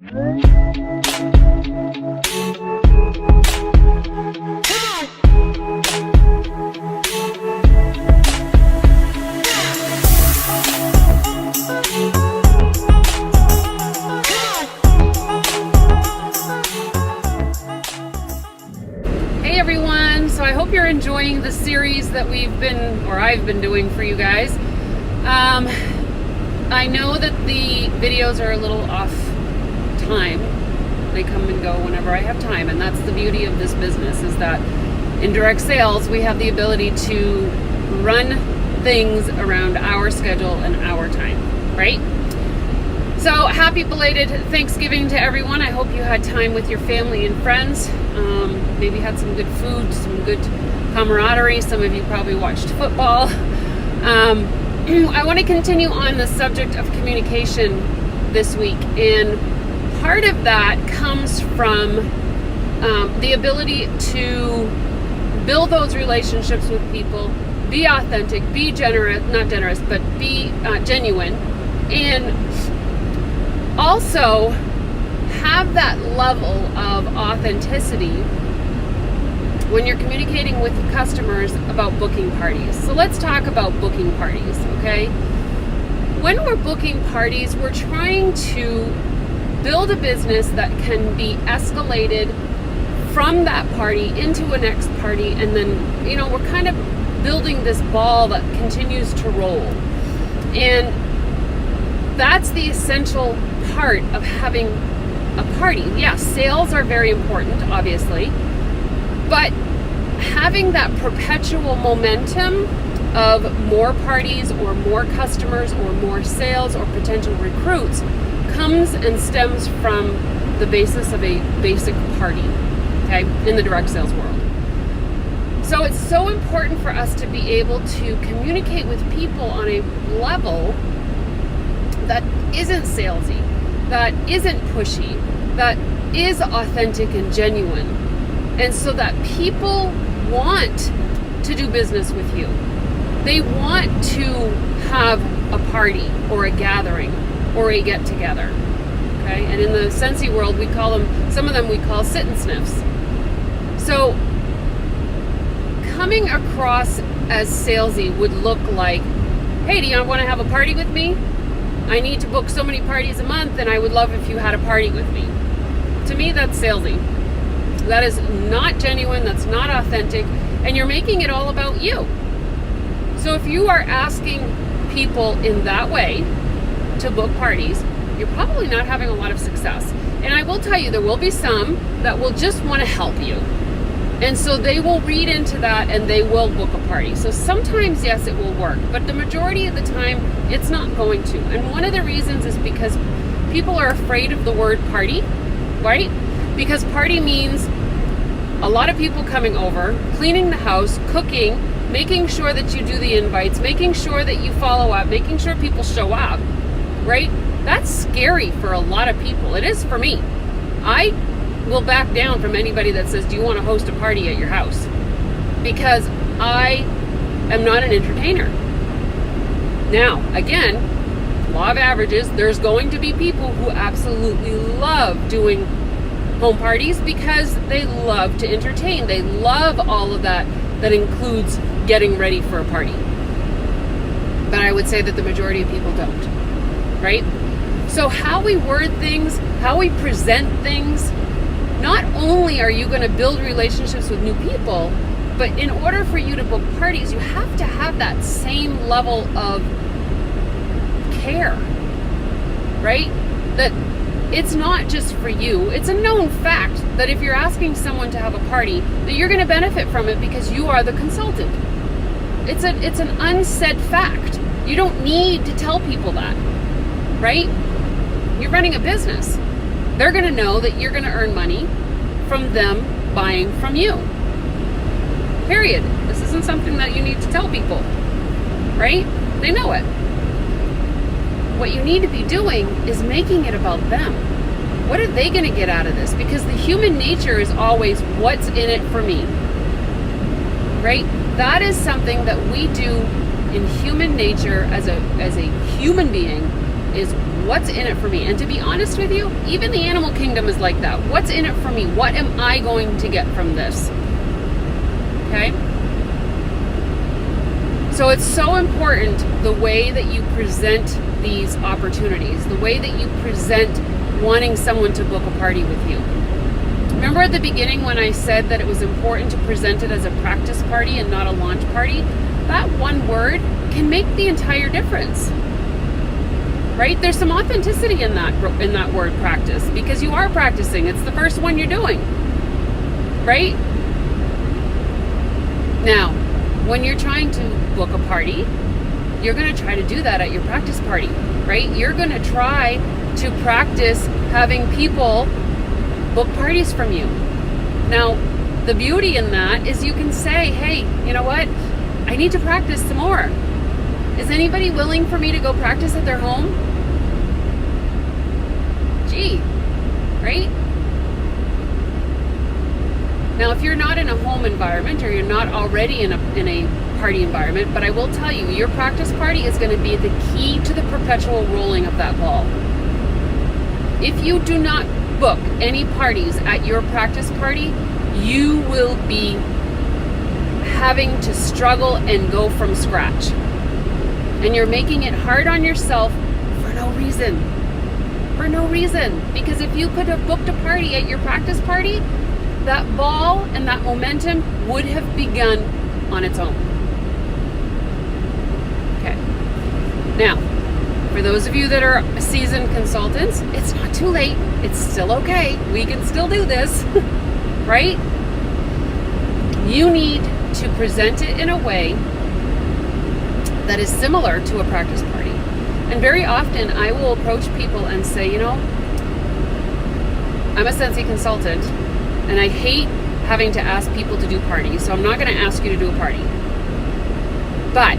Hey everyone, so I hope you're enjoying the series that I've been doing for you guys. I know that the videos are a little off time. They come and go whenever I have time, and that's the beauty of this business, is that in direct sales we have the ability to run things around our schedule and our time, right? So happy belated Thanksgiving to everyone. I hope you had time with your family and friends. Maybe had some good food, some good camaraderie. Some of you probably watched football. I want to continue on the subject of communication this week, and part of that comes from the ability to build those relationships with people, be authentic, be generous, not generous, but be genuine, and also have that level of authenticity when you're communicating with customers about booking parties. So let's talk about booking parties, okay? When we're booking parties, we're trying to build a business that can be escalated from that party into a next party, and then, we're kind of building this ball that continues to roll. And that's the essential part of having a party. Yes, sales are very important, obviously, but having that perpetual momentum of more parties or more customers or more sales or potential recruits comes and stems from the basis of a basic party, okay, in the direct sales world. So it's so important for us to be able to communicate with people on a level that isn't salesy, that isn't pushy, that is authentic and genuine, and so that people want to do business with you. They want to have a party or a gathering or a get-together, okay? And in the Scentsy world, some of them we call sit and sniffs. So coming across as salesy would look like, hey, do you want to have a party with me? I need to book so many parties a month, and I would love if you had a party with me. To me, that's salesy. That is not genuine, that's not authentic, and you're making it all about you. So if you are asking people in that way to book parties, you're probably not having a lot of success. And I will tell you, there will be some that will just want to help you. And so they will read into that and they will book a party. So sometimes, yes, it will work, but the majority of the time, it's not going to. And one of the reasons is because people are afraid of the word party, right? Because party means a lot of people coming over, cleaning the house, cooking, making sure that you do the invites, making sure that you follow up, making sure people show up, right? That's scary for a lot of people. It is for me. I will back down from anybody that says, do you want to host a party at your house? Because I am not an entertainer. Now, again, law of averages, there's going to be people who absolutely love doing home parties because they love to entertain. They love all of that includes getting ready for a party. But I would say that the majority of people don't, right? So how we word things, how we present things, not only are you going to build relationships with new people, but in order for you to book parties, you have to have that same level of care, right? That it's not just for you. It's a known fact that if you're asking someone to have a party, that you're going to benefit from it because you are the consultant. It's an unsaid fact. You don't need to tell people that, right? You're running a business. They're going to know that you're going to earn money from them buying from you. Period. This isn't something that you need to tell people, right? They know it. What you need to be doing is making it about them. What are they going to get out of this? Because the human nature is always, what's in it for me? Right? That is something that we do in human nature as a human being is what's in it for me. And to be honest with you, even the animal kingdom is like that. What's in it for me? What am I going to get from this? Okay? So it's so important the way that you present these opportunities, the way that you present wanting someone to book a party with you. Remember at the beginning when I said that it was important to present it as a practice party and not a launch party? That one word can make the entire difference. Right? There's some authenticity in that word practice, because you are practicing. It's the first one you're doing. Right? Now, when you're trying to book a party, you're going to try to do that at your practice party, right? You're going to try to practice having people book parties from you. Now, the beauty in that is you can say, hey, you know what? I need to practice some more. Is anybody willing for me to go practice at their home? Gee, right? Now, if you're not in a home environment or you're not already in a party environment, but I will tell you, your practice party is going to be the key to the perpetual rolling of that ball. If you do not book any parties at your practice party, you will be having to struggle and go from scratch. And you're making it hard on yourself for no reason. For no reason. Because if you could have booked a party at your practice party, that ball and that momentum would have begun on its own. Okay. Now, for those of you that are seasoned consultants, it's not too late. It's still okay. We can still do this, right? You need to present it in a way that is similar to a practice party. And very often I will approach people and say, you know, I'm a Scentsy consultant and I hate having to ask people to do parties, so I'm not going to ask you to do a party. But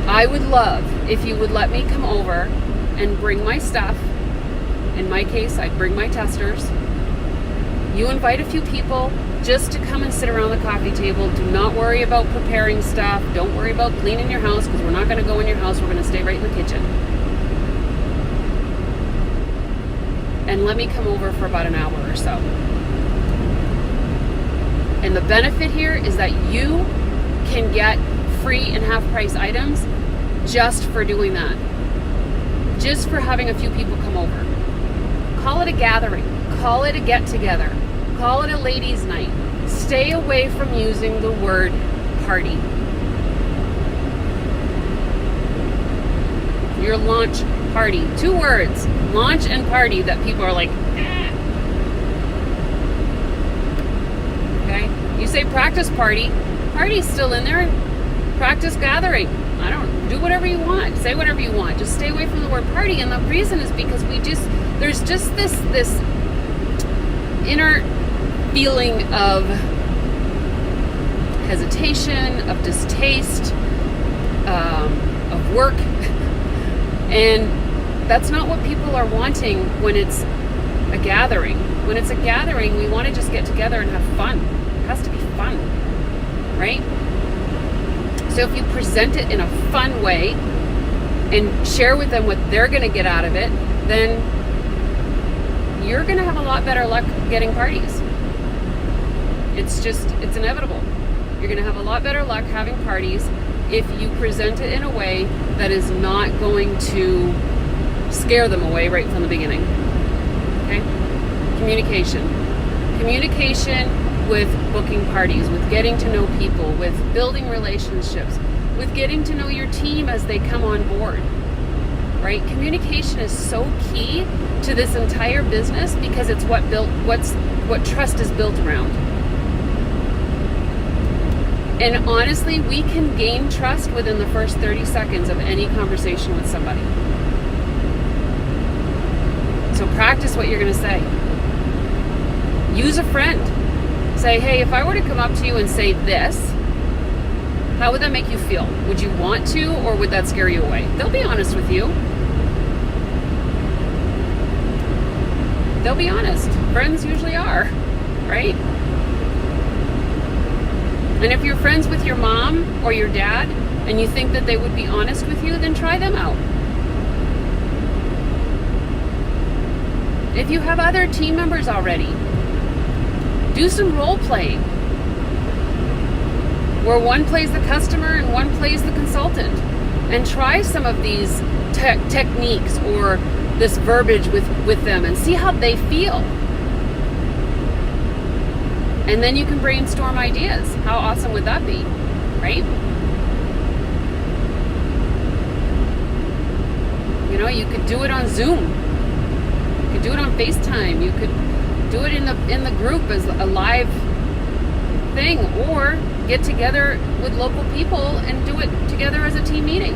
I would love if you would let me come over and bring my stuff. In my case, I'd bring my testers. You invite a few people just to come and sit around the coffee table. Do not worry about preparing stuff. Don't worry about cleaning your house, because we're not going to go in your house. We're going to stay right in the kitchen. And let me come over for about an hour or so. And the benefit here is that you can get free and half-price items just for doing that. Just for having a few people come over. Call it a gathering. Call it a get-together. Call it a ladies' night. Stay away from using the word party. Your launch party. 2 words. Launch and party that people are like, eh. Okay? You say practice party. Party's still in there. Practice gathering. I don't, do whatever you want. Say whatever you want. Just stay away from the word party. And the reason is because there's just this inner feeling of hesitation, of distaste, of work. And that's not what people are wanting when it's a gathering. When it's a gathering, we want to just get together and have fun. It has to be fun, right? So if you present it in a fun way and share with them what they're going to get out of it, then you're going to have a lot better luck getting parties. It's inevitable. You're going to have a lot better luck having parties if you present it in a way that is not going to scare them away right from the beginning. Okay? Communication. Communication with booking parties, with getting to know people, with building relationships, with getting to know your team as they come on board. Right? Communication is so key to this entire business because it's what trust is built around. And honestly, we can gain trust within the first 30 seconds of any conversation with somebody. So practice what you're going to say. Use a friend. Say, hey, if I were to come up to you and say this, how would that make you feel? Would you want to, or would that scare you away? They'll be honest with you. They'll be honest. Friends usually are, right? And if you're friends with your mom or your dad and you think that they would be honest with you, then try them out. If you have other team members already, do some role playing where one plays the customer and one plays the consultant, and try some of these techniques or this verbiage with them and see how they feel. And then you can brainstorm ideas. How awesome would that be, right? You know, you could do it on Zoom. You could do it on FaceTime. You could do it in the group as a live thing, or get together with local people and do it together as a team meeting.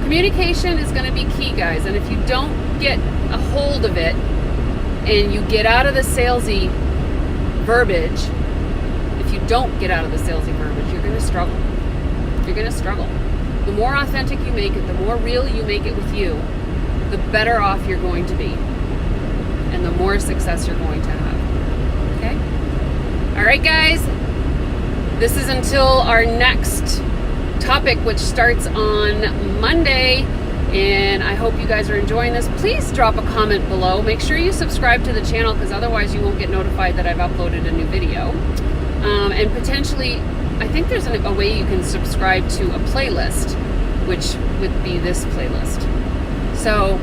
Communication is going to be key, guys, and if you don't get a hold of it and you get out of the salesy verbiage, you're going to struggle. You're going to struggle. The more authentic you make it, the more real you make it with you, the better off you're going to be, and the more success you're going to have. Okay? All right, guys. This is until our next topic, which starts on Monday, and I hope you guys are enjoying this. Please drop a comment below. Make sure you subscribe to the channel, because otherwise you won't get notified that I've uploaded a new video. And potentially, I think there's a way you can subscribe to a playlist, which would be this playlist. So,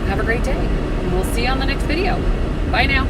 have a great day, and we'll see you on the next video. Bye now.